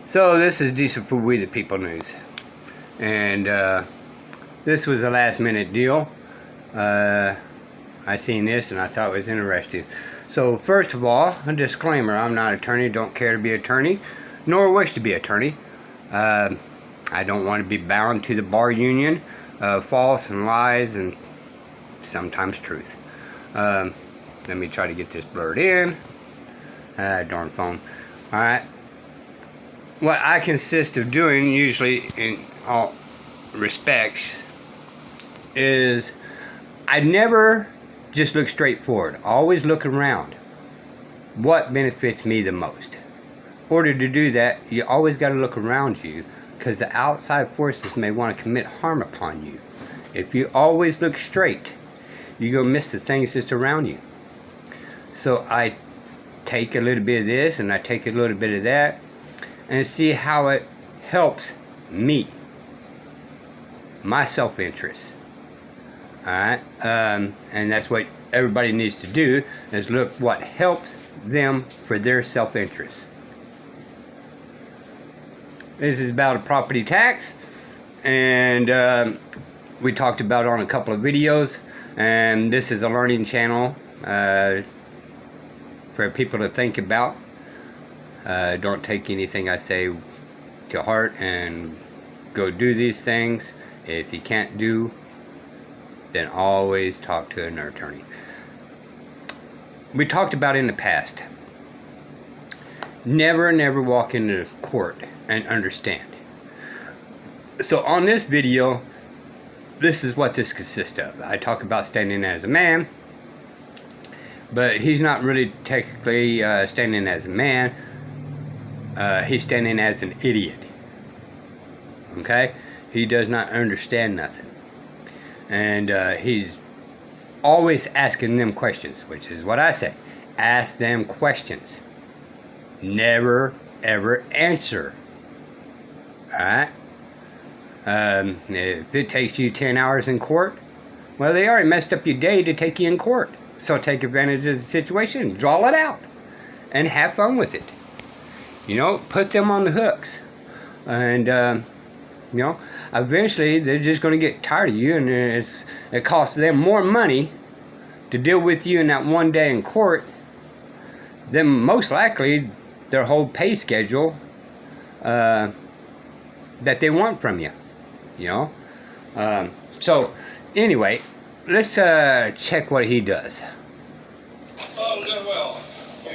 So this is Diesel for We the People news, and this was a last minute deal. I seen this and I thought it was interesting. So first of all, a disclaimer: I'm not an attorney, don't care to be an attorney, nor wish to be an attorney. I don't want to be bound to the bar union, false and lies and sometimes truth. Let me try to get this blurred in. Darn phone. All right. What I consist of doing, usually in all respects, is I never just look straight forward. I always look around. What benefits me the most? In order to do that, you always got to look around you, because the outside forces may want to commit harm upon you. If you always look straight, you're going to miss the things that's around you. So I take a little bit of this and I take a little bit of that, and see how it helps me, my self-interest. Alright, and that's what everybody needs to do, is look what helps them for their self-interest. This is about a property tax, and we talked about it on a couple of videos, and this is a learning channel for people to think about. Don't take anything I say to heart and go do these things. If you can't do, then always talk to an attorney. We talked about in the past, never walk into court and understand. So on this video, this is what this consists of. I talk about standing as a man, but he's not really technically standing as a man. He's standing as an idiot. Okay? He does not understand nothing. And he's always asking them questions, which is what I say. Ask them questions. Never, ever answer. Alright? If it takes you 10 hours in court, well, they already messed up your day to take you in court. So take advantage of the situation, draw it out, and have fun with it. You know, put them on the hooks. And, you know, eventually they're just going to get tired of you, and it costs them more money to deal with you in that one day in court than most likely their whole pay schedule that they want from you. You know? So, anyway, let's check what he does. Oh, doing well. We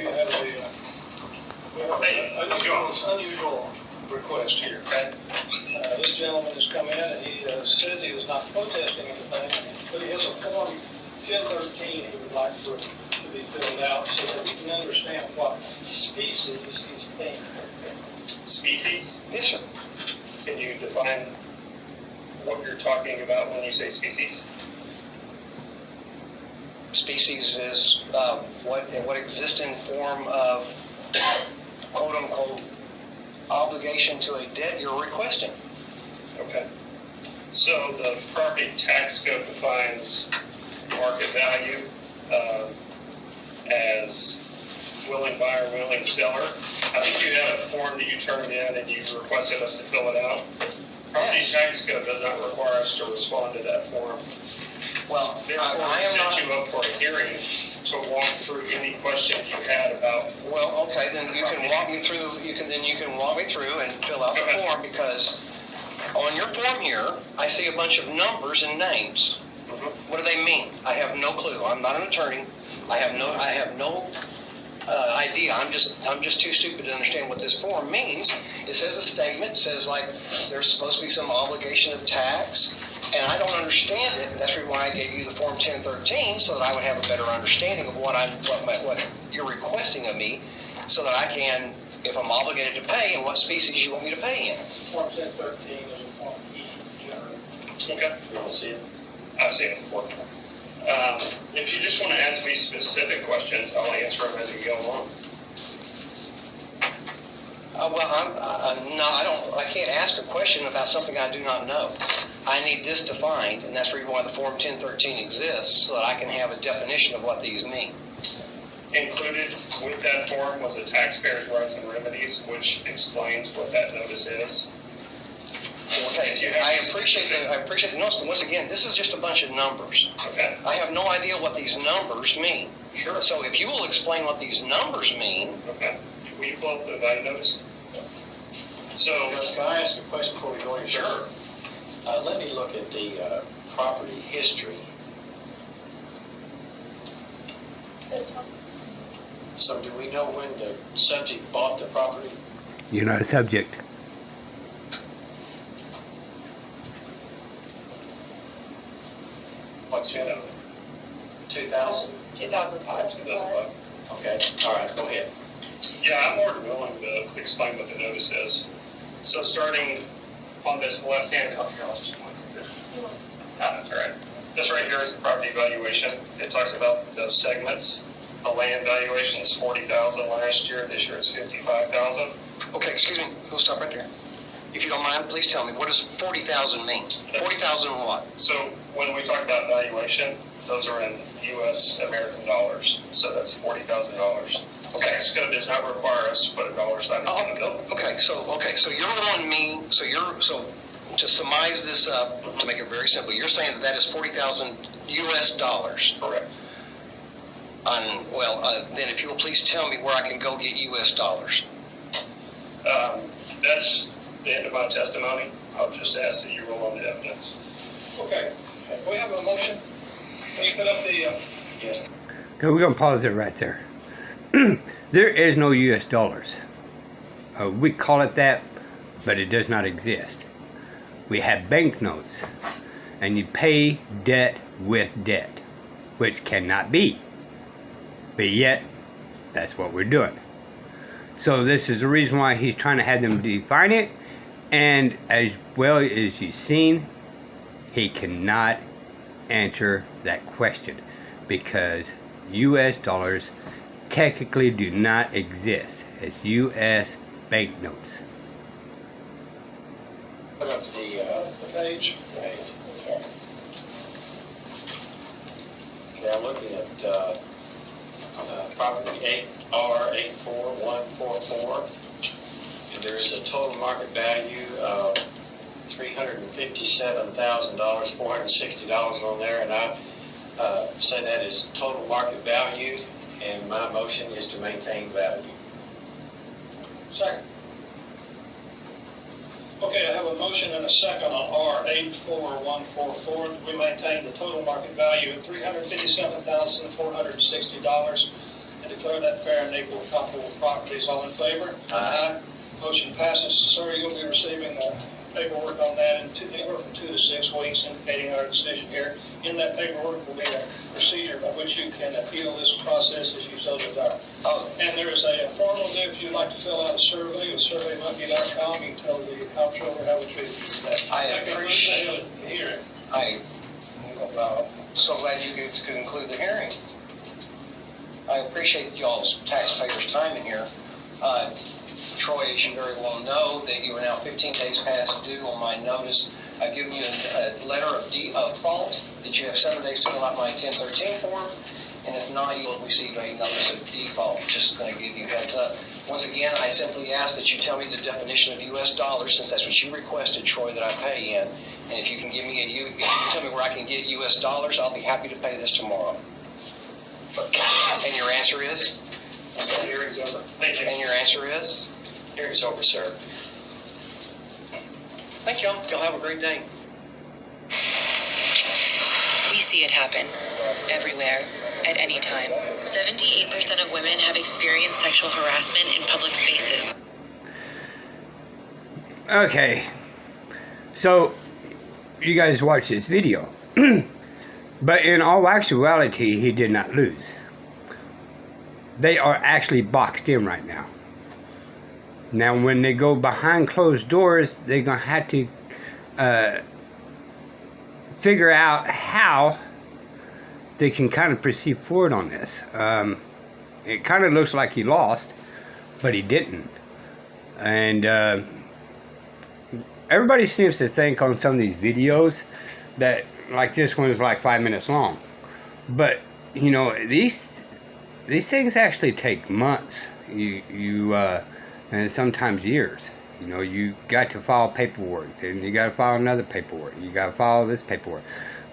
have unusual request here. This gentleman has come in and he says he is not protesting anything, but he has a form 1013 he would like for to be filled out so that we can understand what species he's paying for. Species? Yes, sir. Can you define what you're talking about when you say species? Species is what exists in form of quote-unquote obligation to a debt you're requesting. Okay. So the property tax code defines market value as willing buyer, willing seller. I think you had a form that you turned in and you requested us to fill it out. Property tax code does not require us to respond to that form. Well, Therefore, I we am set not. you up for a hearing to walk through any questions you had about. Well, okay, then you can walk me through. You can walk me through and fill out the form, because on your form here, I see a bunch of numbers and names. What do they mean? I have no clue. I'm not an attorney. I have no idea. I'm just too stupid to understand what this form means. It says a statement. It says like there's supposed to be some obligation of tax, and I don't understand it. That's why I gave you the form 1013, so that I would have a better understanding of what you're requesting of me, so that I can, if I'm obligated to pay, and what species you want me to pay in. Form 1013 is a form E generally. Okay. You want to see it? I've seen it before. If you just want to ask me specific questions, I'll answer them as we go along. I can't ask a question about something I do not know. I need this defined, and that's the reason why the Form 1013 exists, so that I can have a definition of what these mean. Included with that form was a taxpayer's rights and remedies, which explains what that notice is. Okay, I appreciate the notice, but once again, this is just a bunch of numbers. Okay, I have no idea what these numbers mean. sure. So if you will explain what these numbers mean, Okay. Will you pull up the value notice? So, Can I ask a question before we go any sure. further? Let me look at the property history. This one. So do we know when the subject bought the property? You're not a subject. What's it? 2000? 2005. Okay, all right, go ahead. Yeah, I'm more than willing to explain what the notice is. So starting on this left-hand copy, I'll just point it. That's all right. This right here is the property valuation. It talks about the segments. The land valuation is 40,000 last year. This year it's 55,000. okay, excuse me, we'll stop right there. If you don't mind, please tell me, what does 40,000 mean? 40,000 what? So when we talk about valuation, those are in U.S. American dollars. So that's $40,000. Tax code does not require us to put a dollar sign in front of it. Okay, so you're wanting me, so to surmise this up, to make it very simple, you're saying that is 40,000 US dollars. Correct. Then if you will please tell me where I can go get US dollars. That's the end of my testimony. I'll just ask that you roll on the evidence. Okay, we have a motion. Can you put up the, yes. Okay, we're gonna pause it right there. There is no U.S. dollars. We call it that, but it does not exist. We have banknotes, and you pay debt with debt, which cannot be. But yet, that's what we're doing. So this is the reason why he's trying to have them define it, and as well as you've seen, he cannot answer that question because U.S. dollars technically do not exist. It's U.S. banknotes. Put up the page. Yes. Okay, I'm looking at property R84144. And there is a total market value of $357,000, $460 on there, and I say that is total market value, and my motion is to maintain value. Second. Okay, I have a motion and a second on R84144. We maintain the total market value at $357,460 and declare that fair and equal comparable properties. All in favor? Aye. Motion passes. Sir, you'll be receiving paperwork on that in anywhere from 2 to 6 weeks, indicating our decision here. In that paperwork will be a procedure by which you can appeal this process as you so desire. And there is a form on there if you'd like to fill out a survey with surveymonkey.com. You can tell the comptroller how we treat that. I appreciate the hearing. I'm so glad you could conclude the hearing. I appreciate y'all's taxpayers' time in here. Troy, as you very well know, that you are now 15 days past due on my notice. I've given you a letter of default that you have 7 days to fill out my 1013 form, and if not, you'll receive a notice of default. Just going to give you a heads up. Once again, I simply ask that you tell me the definition of U.S. dollars, since that's what you requested, Troy, that I pay in. And if you can give me if you can tell me where I can get U.S. dollars, I'll be happy to pay this tomorrow. And your answer is? Hearing's over. Thank you. And your answer is? Hearing's over, sir. Thank y'all. Y'all have a great day. We see it happen everywhere, at any time. 78% of women have experienced sexual harassment in public spaces. Okay, so you guys watch this video. But in all actuality, he did not lose. They are actually boxed in right now. Now, when they go behind closed doors, they're going to have to figure out how they can kind of proceed forward on this. It kind of looks like he lost, but he didn't. And everybody seems to think on some of these videos that, like this one is like 5 minutes long. But, you know, these these things actually take months. And sometimes years. You know, you got to file paperwork, then you got to file another paperwork. You got to file this paperwork,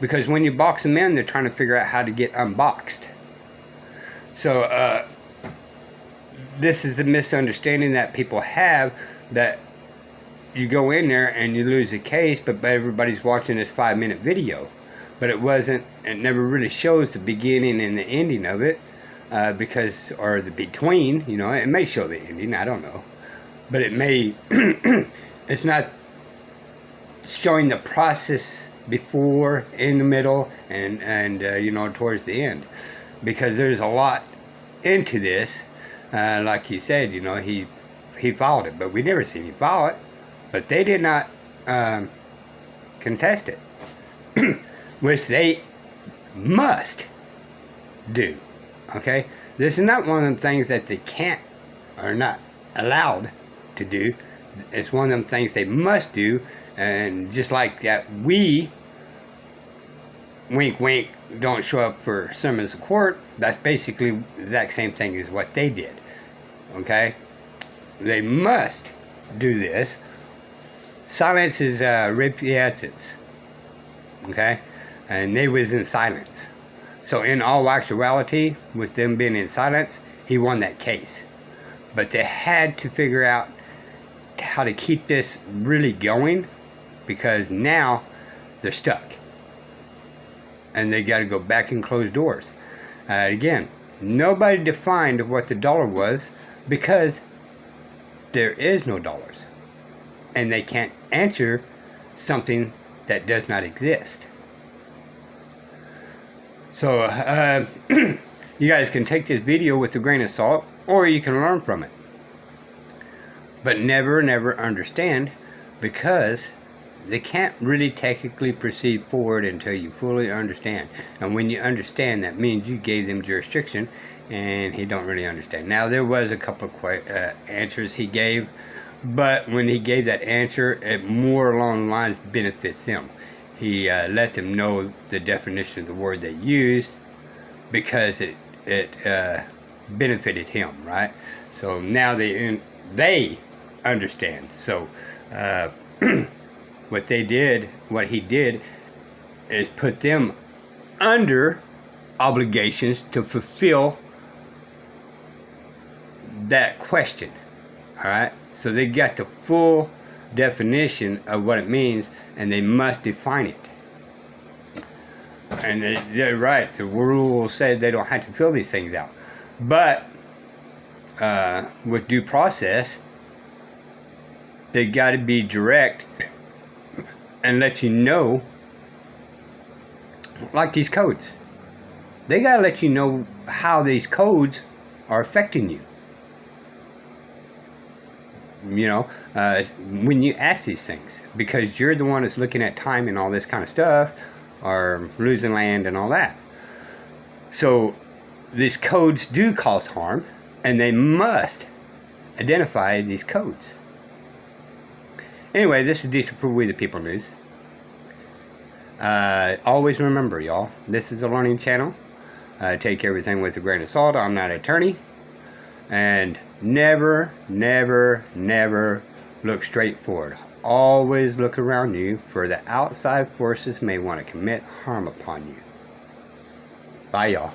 because when you box them in, they're trying to figure out how to get unboxed. So this is the misunderstanding that people have, that you go in there and you lose the case, but everybody's watching this 5-minute video. But it never really shows the beginning and the ending of it, because, or the between, you know, it may show the ending, I don't know. But it may, it's not showing the process before, in the middle, and you know, towards the end. Because there's a lot into this. Like he said, you know, he filed it, but we never seen him file it. But they did not contest it, which they must do. Okay, this is not one of them things that they can't or not allowed to do. It's one of them things they must do. And just like that, we, wink wink, don't show up for summons of court, that's basically the exact same thing as what they did. Okay, they must do this. Silence is repentance. Okay, and they was in silence. So in all actuality, with them being in silence, he won that case. But they had to figure out how to keep this really going, because now they're stuck. And they got to go back and close doors. Again, nobody defined what the dollar was, because there is no dollars. And they can't answer something that does not exist. So, you guys can take this video with a grain of salt, or you can learn from it. But never understand, because they can't really technically proceed forward until you fully understand. And when you understand, that means you gave them jurisdiction, and he don't really understand. Now, there was a couple of answers he gave, but when he gave that answer, it more along the lines benefits him. He let them know the definition of the word they used, because it benefited him, right? So now they understand. So what he did is put them under obligations to fulfill that question. All right, so they got the full definition of what it means, and they must define it. And they're right, the rule said they don't have to fill these things out. But with due process, they got to be direct and let you know, like these codes. They got to let you know how these codes are affecting you. You know, when you ask these things, because you're the one that's looking at time and all this kind of stuff, or losing land and all that. So these codes do cause harm, and they must identify these codes. Anyway, this is Diesel for We the People News. Always remember, y'all, this is a learning channel. Take everything with a grain of salt. I'm not an attorney. And never look straight forward. Always look around you, for the outside forces may want to commit harm upon you. Bye, y'all.